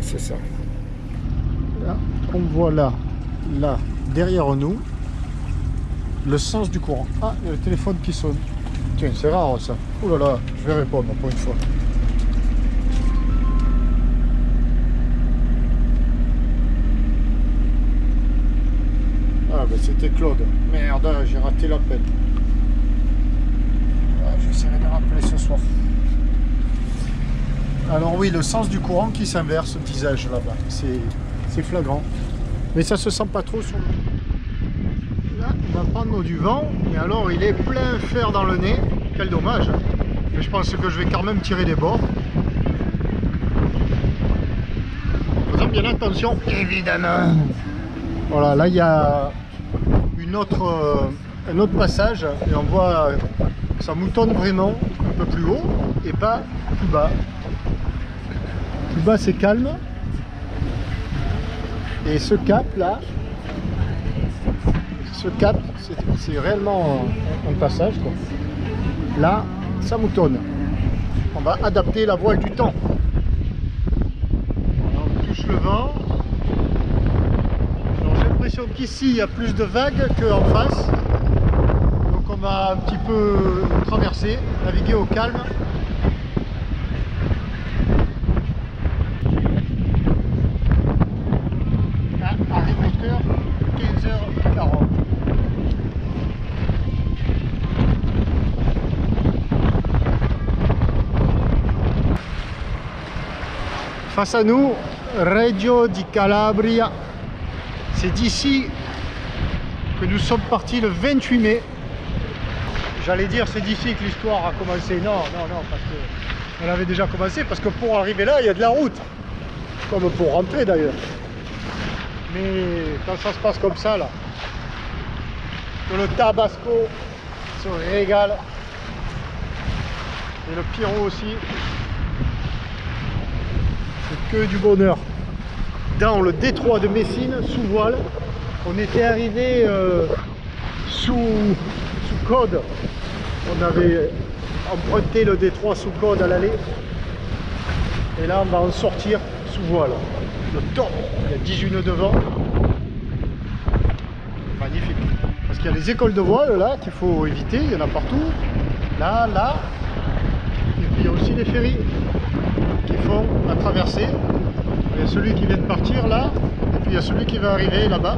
c'est ça. Là, on voit là, derrière nous, le sens du courant. Ah, il y a le téléphone qui sonne. Tiens, c'est rare ça. Ouh là là, je vais répondre pour une fois. Ah, ben c'était Claude. Merde, j'ai raté l'appel. Ah, j'essaierai de rappeler ce soir. Alors oui, le sens du courant qui s'inverse, disais-je là-bas. C'est flagrant. Mais ça se sent pas trop sur le... Là, on va prendre du vent. Mais alors, il est plein fer dans le nez. Quel dommage. Mais je pense que je vais quand même tirer des bords. En faisant bien attention, évidemment. Voilà, là, il y a un autre passage. Et on voit que ça moutonne vraiment un peu plus haut et pas plus bas. Plus bas c'est calme, et ce cap là, c'est réellement un passage quoi. Là ça moutonne, on va adapter la voile du temps. Alors, on touche le vent. J'ai l'impression qu'ici il y a plus de vagues qu'en face, donc on va un petit peu traverser, naviguer au calme. Arrive 15h40. Face à nous, Reggio di Calabria. C'est d'ici que nous sommes partis le 28 mai. J'allais dire c'est d'ici que l'histoire a commencé. Non, parce que elle avait déjà commencé, parce que pour arriver là, il y a de la route. Comme pour rentrer d'ailleurs. Mais quand ça se passe comme ça là, que le Tabasco se régale, et le Pyro aussi, c'est que du bonheur. Dans le détroit de Messine, sous voile, on était arrivé sous code. On avait emprunté le détroit sous code à l'aller, et là on va en sortir sous voile. Le top, il y a 18 nœuds de vent. Magnifique. Parce qu'il y a les écoles de voile là qu'il faut éviter, il y en a partout. Là. Et puis il y a aussi les ferries qui font la traversée. Il y a celui qui vient de partir là, et puis il y a celui qui va arriver là-bas.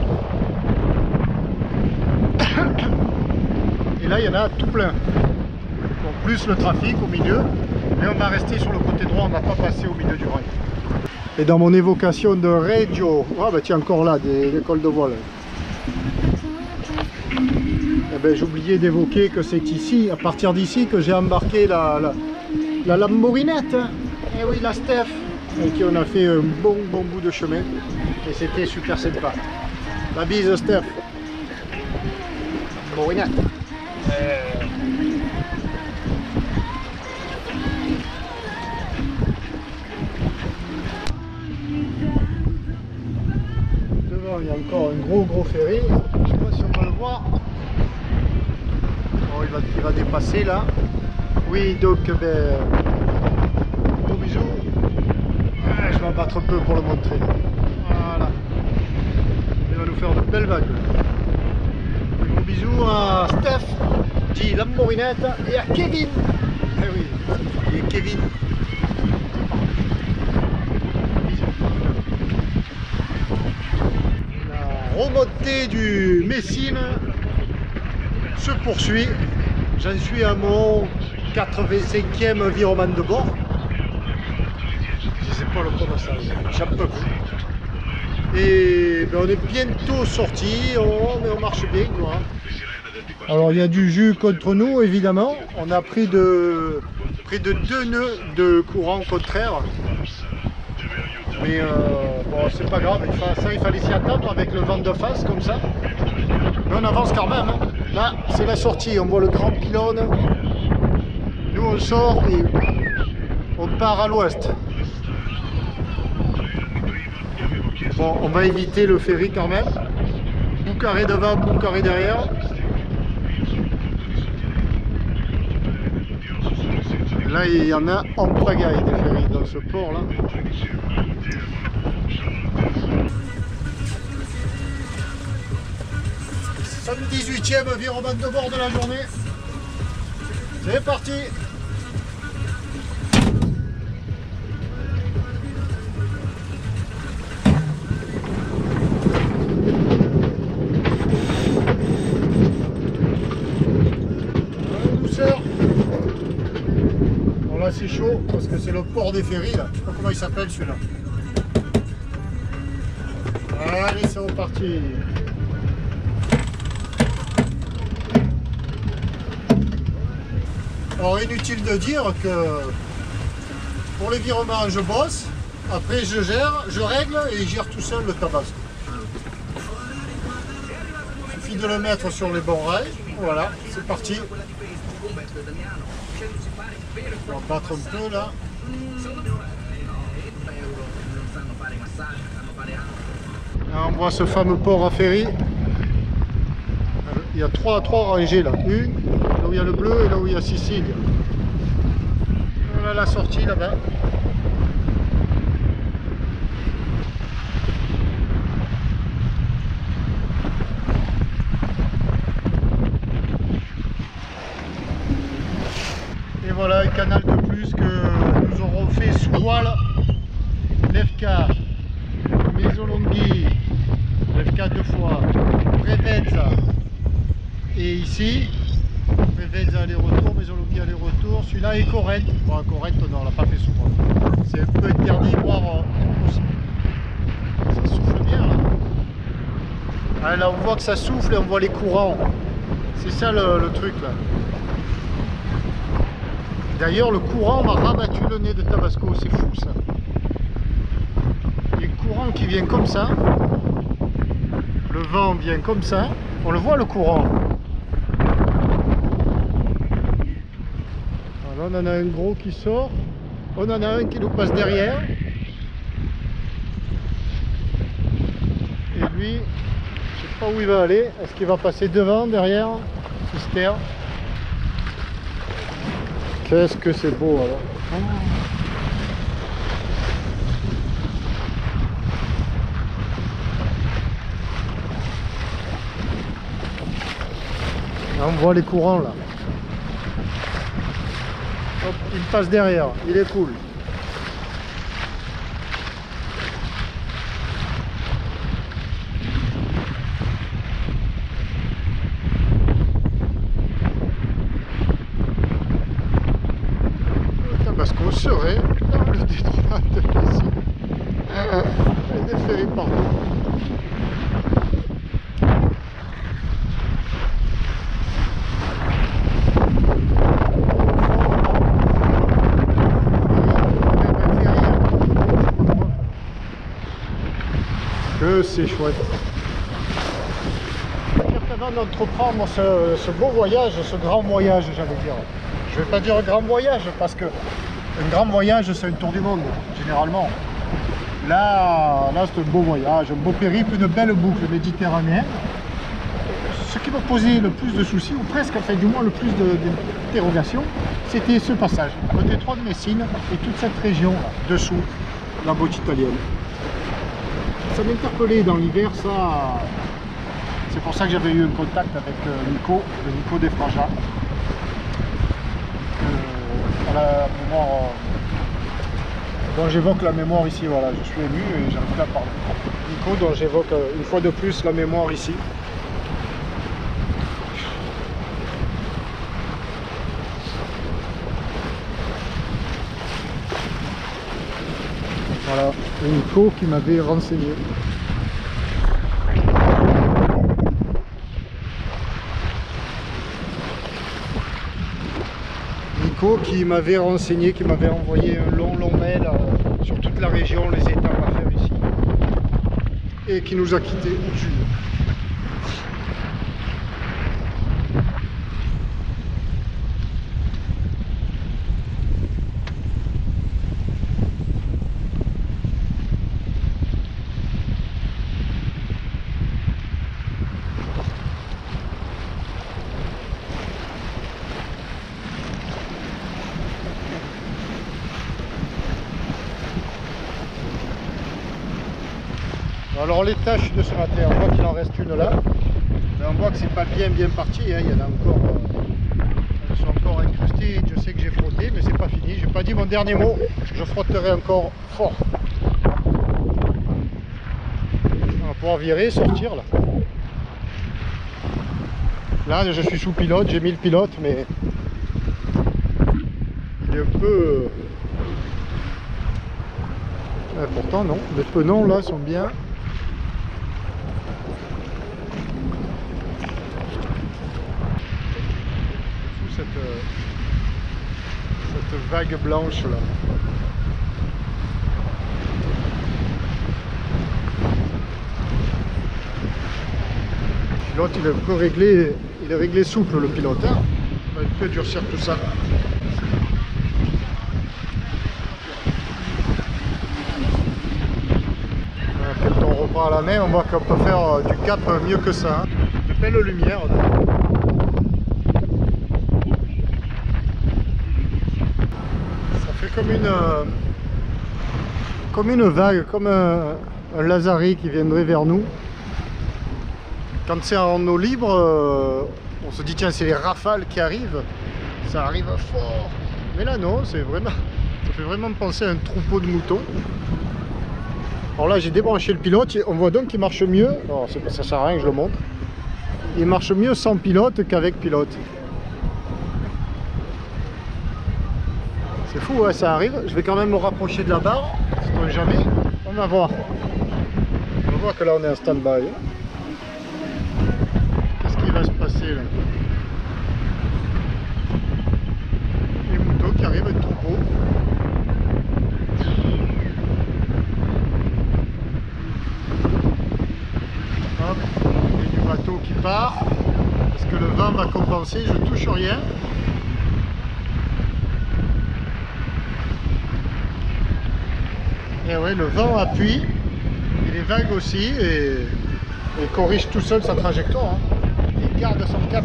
Et là il y en a tout plein. Donc plus le trafic au milieu. Mais on va rester sur le côté droit, on ne va pas passer au milieu du rail. Et dans mon évocation de Reggio, ah bah tiens encore là, des écoles de voile. Eh ben, j'ai oublié d'évoquer que c'est ici, à partir d'ici, que j'ai embarqué la Lamborinette. Et oui, la Steph, avec qui on a fait un bon bout de chemin. Et c'était super sympa. La bise Steph. Lamborinette. Il y a encore un gros ferry, je ne sais pas si on va le voir. Oh, il va dépasser là. Oui, donc gros bisous. Je vais en battre un peu pour le montrer. Voilà. Il va nous faire de belles vagues. Gros bisous à Steph, dit Lamborinette, et à Kevin. Eh oui, il est Kevin. Remontée du Messine se poursuit. J'en suis à mon 85e virement de bord. Je sais pas le passage, j'en peux plus. Et ben, on est bientôt sorti, mais on marche bien quoi. Alors il y a du jus contre nous évidemment. On a pris de 2 nœuds de courant contraire. Mais bon, c'est pas grave, il fallait s'y attendre avec le vent de face comme ça. Mais on avance quand même. Hein. Là, c'est la sortie, on voit le grand pylône. Nous, on sort et on part à l'ouest. Bon, on va éviter le ferry quand même. Bout carré devant, bout carré derrière. Là, il y en a en pagaille des ferries dans ce port là. 18e virement de bord de la journée. C'est parti. Douceur. Bon là c'est chaud parce que c'est le port des ferries là. Je sais pas comment il s'appelle celui-là. Allez, c'est reparti. Alors inutile de dire que pour les virements je bosse, après je gère, je règle et il gère tout seul le Tabasco. Il suffit de le mettre sur les bons rails, voilà, c'est parti. On va battre un peu là. Là on voit ce fameux port à ferry. Il y a trois rangées là, une, là où il y a le bleu et là où il y a Sicile. Voilà la sortie là-bas. Et voilà un canal de plus que nous aurons fait sous voile. Lefka, Mesolonghi, Lefka 2 fois, Prevenza. Et ici, Prevenza aller-retour, Mesolonghi aller-retour, celui-là est Corrète. Bon, Corrète, non, on l'a pas fait sous voile. C'est un peu interdit, voire impossible. Ça souffle bien là. Ah, là, on voit que ça souffle et on voit les courants. C'est ça le truc là. D'ailleurs, le courant m'a rabattu le nez de Tabasco, c'est fou ça. Il y a un courant qui vient comme ça. Le vent vient comme ça. On le voit le courant. Là, on en a un gros qui sort. On en a un qui nous passe derrière. Et lui, je sais pas où il va aller. Est-ce qu'il va passer devant, derrière? Mystère. Qu'est-ce que c'est beau alors. Là, on voit les courants là. Hop, il passe derrière, il est cool. Tabasco serait dans le détroit de Messi. Il y a des ferries partout. Que c'est chouette. Avant d'entreprendre ce beau voyage, ce grand voyage, j'allais dire. Je vais pas dire grand voyage parce que un grand voyage c'est un tour du monde généralement. Là c'est un beau voyage, un beau périple, une belle boucle méditerranéenne. Ce qui me posait le plus de soucis, ou presque fait du moins le plus d'interrogations, c'était ce passage, le détroit de Messine et toute cette région là, dessous, la côte italienne. Ça m'interpellait dans l'hiver, ça. C'est pour ça que j'avais eu un contact avec Nico, le Nico des Frangins. À la mémoire, dont j'évoque la mémoire ici, voilà, je suis ému et j'arrive plus à parler. Nico, dont j'évoque une fois de plus la mémoire ici. Voilà, Nico qui m'avait renseigné. Nico qui m'avait renseigné, qui m'avait envoyé un long mail sur toute la région, les étapes à faire ici. Et qui nous a quittés au sud. Alors les taches de ce matin, on voit qu'il en reste une là. Mais on voit que c'est pas bien parti, hein. Il y en a encore, elles sont encore incrustées. Je sais que j'ai frotté, mais c'est pas fini. J'ai pas dit mon dernier mot. Je frotterai encore fort. On va pouvoir virer, sortir là. Là, je suis sous pilote. J'ai mis le pilote, mais il est un peu. Pourtant non. Les penons là sont bien. Cette vague blanche là. Le pilote il est un peu réglé, il est réglé souple le pilote. Hein. On va un peu durcir tout ça. Quand on reprend à la main, on voit qu'on peut faire du cap mieux que ça. Hein. De belles lumières. Comme une vague, comme un Lazare qui viendrait vers nous. Quand c'est en eau libre, on se dit tiens c'est les rafales qui arrivent, ça arrive fort. Mais là non, c'est vraiment, ça fait vraiment penser à un troupeau de moutons. Alors là j'ai débranché le pilote, on voit donc qu'il marche mieux. Alors ça sert à rien que je le montre. Il marche mieux sans pilote qu'avec pilote. C'est fou, ouais, ça arrive. Je vais quand même me rapprocher de la barre, sait-on jamais. On va voir. On va voir que là on est en stand-by. Qu'est-ce qui va se passer là? Les moutons qui arrivent, un troupeau. Hop, il y a du bateau qui part. Est-ce que le vent va compenser? Je touche rien. Et ouais, le vent appuie, et les vagues aussi, et corrige tout seul sa trajectoire. Hein. Il garde son cap.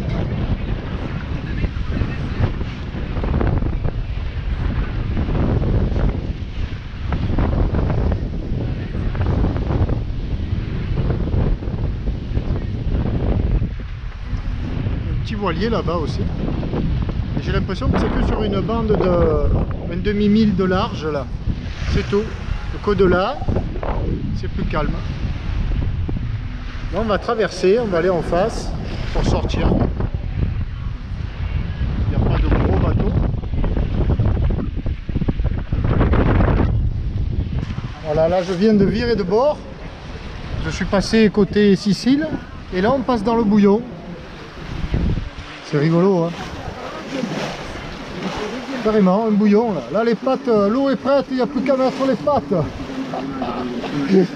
Un petit voilier là-bas aussi. J'ai l'impression que c'est que sur une bande de un demi-mille de large là. C'est tout. Qu'au-delà, c'est plus calme. Là, on va traverser, on va aller en face pour sortir. Il n'y a pas de gros bateau. Voilà, là je viens de virer de bord. Je suis passé côté Sicile et là on passe dans le bouillon. C'est rigolo, hein. Carrément, un bouillon là. Là les pattes, l'eau est prête, il n'y a plus qu'à mettre les pattes. C'est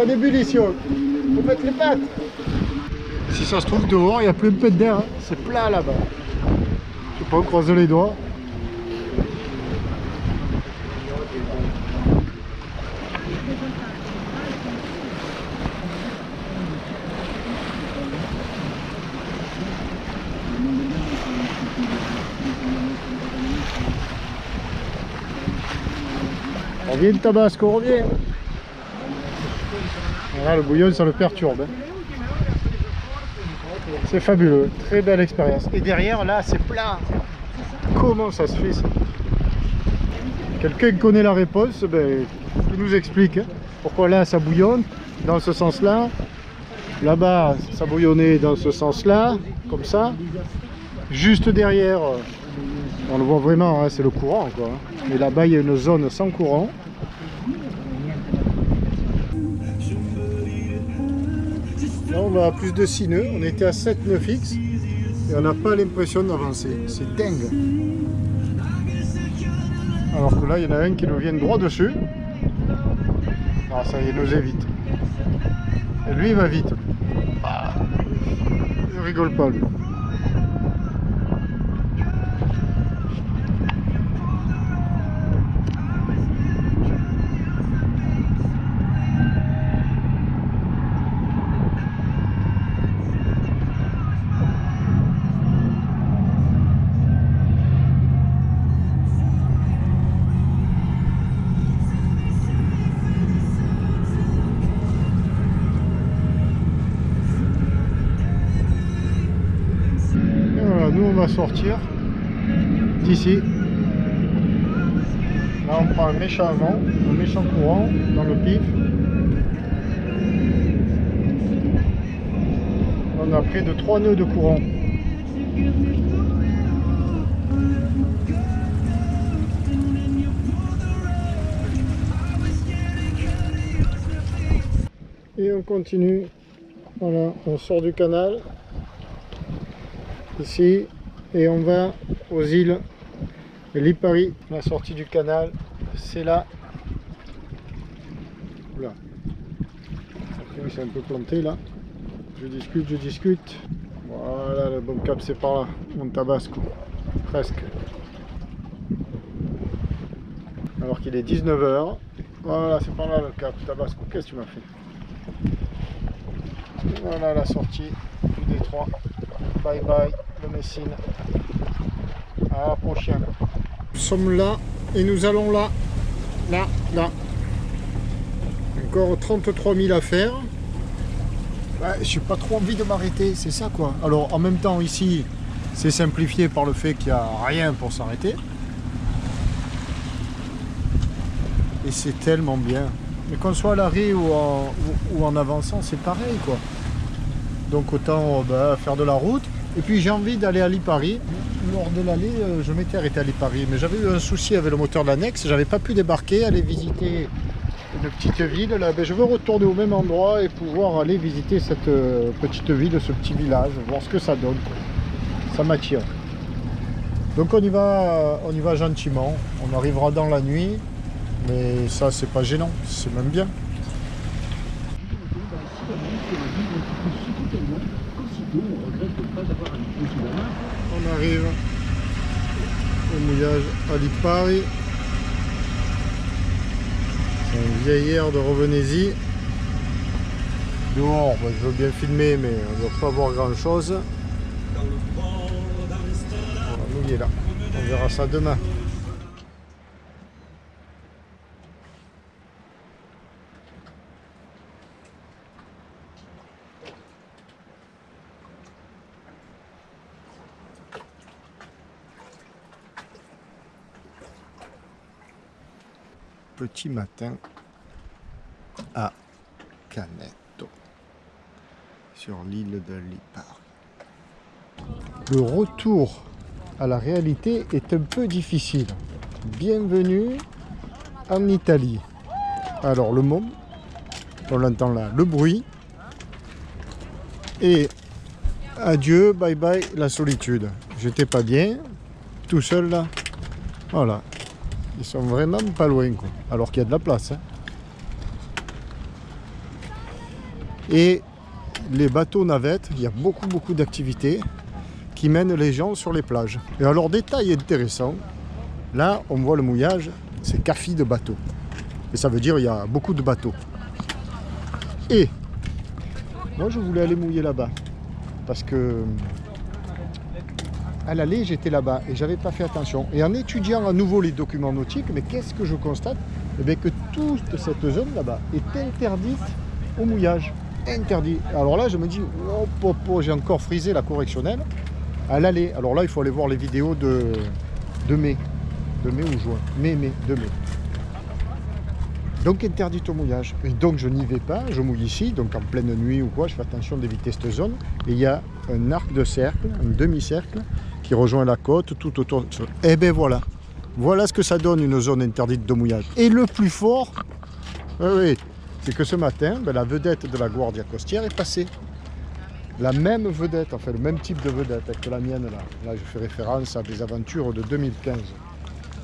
en ébullition. Il faut mettre les pattes. Si ça se trouve dehors, il n'y a plus un peu d'air. Hein. C'est plat là-bas. Je sais pas, on croise les doigts. On revient de Tabasco, on revient. Voilà, le bouillon, ça le perturbe. C'est fabuleux, très belle expérience. Et derrière, là, c'est plat. Comment ça se fait ça? Quelqu'un connaît la réponse, ben, qui nous explique. Hein. Pourquoi là, ça bouillonne dans ce sens-là. Là-bas, ça bouillonnait dans ce sens-là, comme ça. Juste derrière, on le voit vraiment, hein, c'est le courant, quoi. Mais là-bas, il y a une zone sans courant. Là, on va à plus de 6 nœuds. On était à 7 nœuds fixes et on n'a pas l'impression d'avancer. C'est dingue. Alors que là, il y en a un qui nous vient droit dessus. Ah, ça y est, il nous évite. Et lui, il va vite. Ah, il rigole pas, lui. va sortir d'ici. Là on prend un méchant vent, un méchant courant dans le pif. On a près de 3 nœuds de courant. Et on continue. Voilà, on sort du canal ici et on va aux îles de Lipari. La sortie du canal, c'est là. Oula. Après, c'est un peu planté là. Je discute. Voilà, le bon cap c'est par là, Montabasco, presque. Alors qu'il est 19 h. Voilà, c'est par là le cap Tabasco. Qu'est-ce que tu m'as fait? Voilà la sortie du détroit. Bye bye le Messine. À la prochaine. Nous sommes là et nous allons là. Là. Encore 33 000 à faire. Ouais, j'ai pas trop envie de m'arrêter, c'est ça quoi. Alors en même temps ici, c'est simplifié par le fait qu'il n'y a rien pour s'arrêter. Et c'est tellement bien. Mais qu'on soit à l'arrêt ou en avançant, c'est pareil quoi. Donc autant faire de la route. Et puis j'ai envie d'aller à Lipari. Lors de l'allée, je m'étais arrêté à Lipari, mais j'avais eu un souci avec le moteur de l'annexe. J'avais pas pu débarquer, aller visiter une petite ville. Là, je veux retourner au même endroit et pouvoir aller visiter cette petite ville, ce petit village, voir ce que ça donne. Ça m'attire. Donc on y va gentiment. On arrivera dans la nuit, mais ça c'est pas gênant, c'est même bien. On arrive au mouillage à Lipari. C'est un vieil air de Revenez-y. Dehors, je veux bien filmer, mais on ne va pas voir grand chose. On va mouiller là. On verra ça demain. Petit matin à Canetto, sur l'île de Lipari. Le retour à la réalité est un peu difficile. Bienvenue en Italie. Alors le monde, on l'entend là, le bruit, et adieu, bye bye la solitude. J'étais pas bien, tout seul là, voilà. Ils sont vraiment pas loin, quoi. Alors qu'il y a de la place. Hein. Et les bateaux navettes, il y a beaucoup d'activités qui mènent les gens sur les plages. Et alors, détail intéressant, là, on voit le mouillage, c'est café de bateau. Et ça veut dire qu'il y a beaucoup de bateaux. Et moi, je voulais aller mouiller là-bas. Parce que à l'aller, j'étais là-bas et j'avais pas fait attention. Et en étudiant à nouveau les documents nautiques, mais qu'est-ce que je constate? Eh bien, que toute cette zone là-bas est interdite au mouillage. Interdit. Alors là, je me dis, oh, j'ai encore frisé la correctionnelle à l'aller. Alors là, il faut aller voir les vidéos de mai. De mai ou juin? De mai. Donc interdite au mouillage. Et donc je n'y vais pas, je mouille ici, donc en pleine nuit ou quoi, je fais attention d'éviter cette zone. Et il y a un arc de cercle, un demi-cercle, qui rejoint la côte tout autour. Et bien voilà. Voilà ce que ça donne une zone interdite de mouillage. Et le plus fort, oui, c'est que ce matin, la vedette de la Guardia Costière est passée. La même vedette, enfin le même type de vedette que la mienne là. Là je fais référence à des aventures de 2015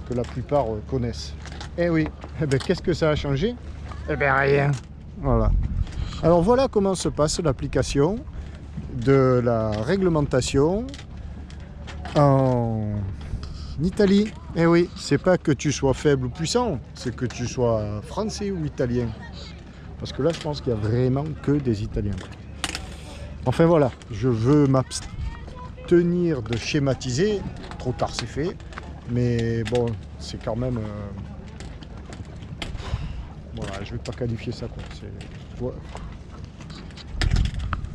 que la plupart connaissent. Eh oui, eh bien qu'est-ce que ça a changé? Eh bien rien. Voilà. Alors voilà comment se passe l'application de la réglementation en Italie. Eh oui, c'est pas que tu sois faible ou puissant, c'est que tu sois français ou italien. Parce que là, je pense qu'il n'y a vraiment que des Italiens. Enfin voilà, je veux m'abstenir de schématiser. Trop tard, c'est fait. Mais bon, c'est quand même... Voilà, je vais pas qualifier ça quoi. Ouais.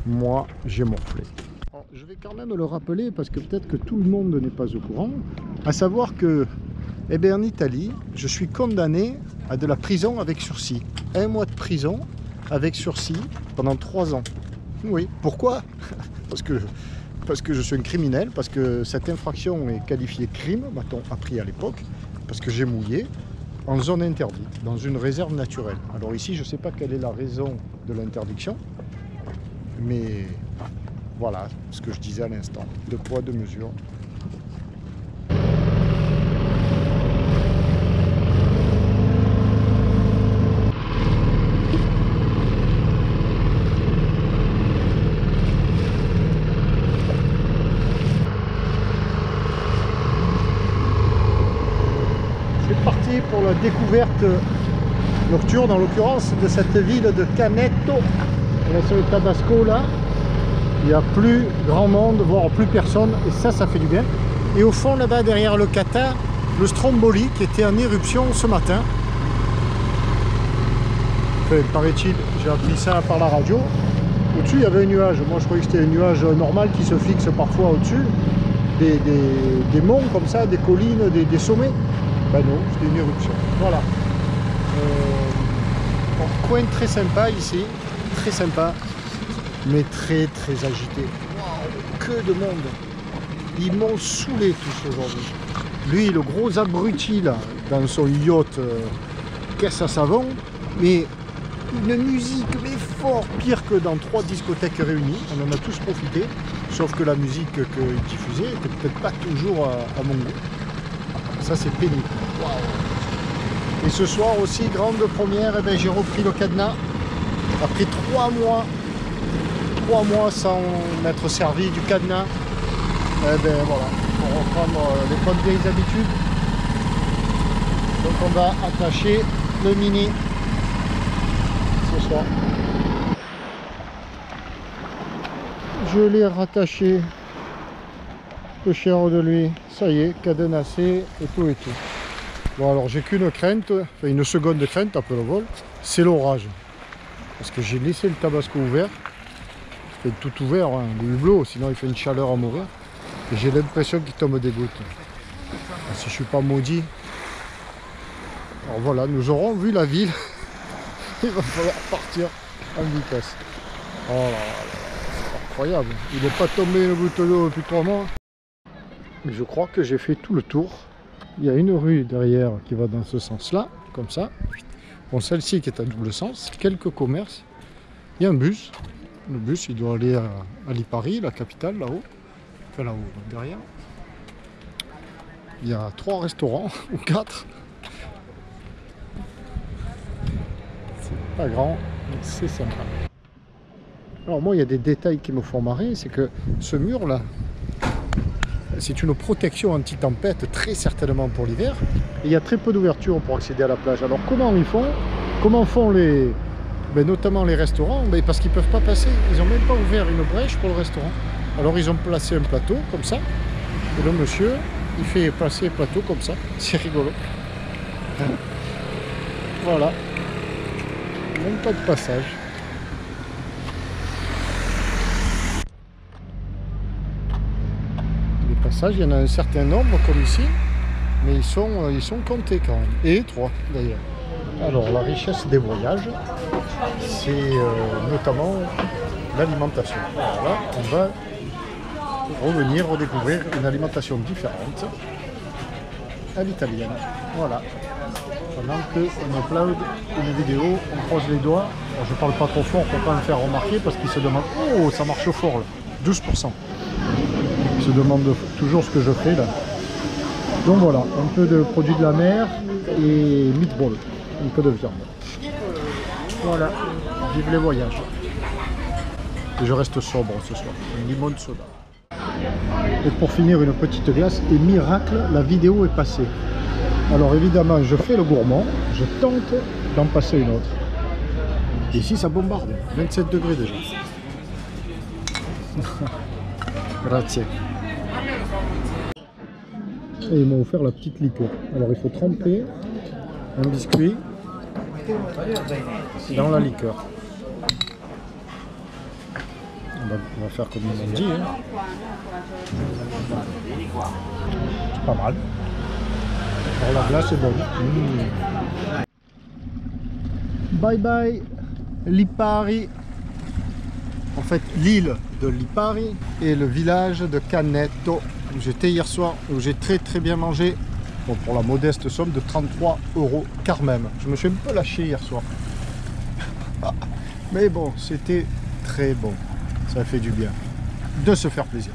Moi, j'ai morflé. je vais quand même le rappeler parce que peut-être que tout le monde n'est pas au courant, à savoir que en Italie, je suis condamné à de la prison avec sursis. 1 mois de prison avec sursis pendant 3 ans. Oui, pourquoi? Parce que je suis un criminel, parce que cette infraction est qualifiée crime, m'a-t-on appris à l'époque, parce que j'ai mouillé en zone interdite, dans une réserve naturelle. Alors ici, je ne sais pas quelle est la raison de l'interdiction, mais voilà ce que je disais à l'instant, 2 poids, 2 mesures. C'est parti pour la découverte nocturne, en l'occurrence, de cette ville de Canetto. On est sur le Tabasco là. Il n'y a plus grand monde, voire plus personne, et ça fait du bien. Et au fond là-bas, derrière le Cata, le Stromboli qui était en éruption ce matin. Enfin, paraît-il, j'ai appris ça par la radio. Au-dessus, il y avait un nuage. Moi, je croyais que c'était un nuage normal qui se fixe parfois au-dessus. Des monts comme ça, des collines, des sommets. Ben non, c'était une éruption. Voilà. Un coin très sympa ici, très sympa, mais très agité. Wow, que de monde. Ils m'ont saoulé tous aujourd'hui. Lui, le gros abruti là, dans son yacht caisse à savon, mais une musique mais fort pire que dans 3 discothèques réunies. On en a tous profité, sauf que la musique qu'il diffusait n'était peut-être pas toujours à mon goût. Ça c'est pénible. Wow. Et ce soir aussi, grande première, eh ben, j'ai repris le cadenas. Après 3 mois sans m'être servi du cadenas. Eh ben voilà, pour reprendre les bonnes vieilles habitudes. Donc on va attacher le Mini ce soir. Je l'ai rattaché, peu cher de lui, ça y est, cadenassé et tout et tout. Bon alors j'ai qu'une crainte, enfin une seconde crainte après le vol, c'est l'orage. Parce que j'ai laissé le Tabasco ouvert, il fait tout ouvert, hein, le hublot, sinon il fait une chaleur à mourir. Et j'ai l'impression qu'il tombe des gouttes. Si je ne suis pas maudit. Alors voilà, nous aurons vu la ville. Il va falloir partir en vitesse. Oh là là, c'est incroyable. Il n'est pas tombé une goutte d'eau depuis 3 mois. Je crois que j'ai fait tout le tour. Il y a une rue derrière qui va dans ce sens-là, comme ça. Bon, celle-ci qui est à double sens. Quelques commerces. Il y a un bus. Le bus, il doit aller à Lipari, la capitale, là-haut. Enfin, là-haut, derrière. Il y a 3 restaurants, ou 4. C'est pas grand, mais c'est sympa. Alors moi, il y a des détails qui me font marrer, c'est que ce mur-là, c'est une protection anti-tempête, très certainement pour l'hiver. Et il y a très peu d'ouverture pour accéder à la plage. Alors comment ils font? Comment font les... Ben, notamment les restaurants? Ben, parce qu'ils ne peuvent pas passer. Ils n'ont même pas ouvert une brèche pour le restaurant. Alors ils ont placé un plateau comme ça. Et le monsieur, il fait passer le plateau comme ça. C'est rigolo. Voilà. Même pas de passage. Les passages, il y en a un certain nombre comme ici. Mais ils sont comptés quand même. Et étroits d'ailleurs. Alors la richesse des voyages, c'est notamment l'alimentation. Voilà, on va revenir redécouvrir une alimentation différente à l'italienne. Voilà. Pendant qu'on upload une vidéo, on croise les doigts. Alors, je parle pas trop fort pour pas me faire remarquer parce qu'ils se demandent « Oh, ça marche fort là, 12%. » Ils se demandent toujours ce que je fais là. Donc voilà, un peu de produits de la mer et meatball, un peu de viande. Voilà, vive les voyages. Et je reste sobre ce soir, une limone soda. Et pour finir, une petite glace, et miracle, la vidéo est passée. Alors évidemment, je fais le gourmand, je tente d'en passer une autre. Et ici, ça bombarde, 27 degrés déjà. Grazie. Et ils m'ont offert la petite liqueur. Alors il faut tremper un biscuit dans la liqueur. On va faire comme ils m'ont dit. Hein. C'est pas mal. Alors la glace est bonne. Bye bye Lipari. En fait, l'île de Lipari et le village de Canneto où j'étais hier soir, où j'ai très bien mangé. Bon, pour la modeste somme de 33 € quand même. Je me suis un peu lâché hier soir. Mais bon, c'était très bon. Ça fait du bien de se faire plaisir.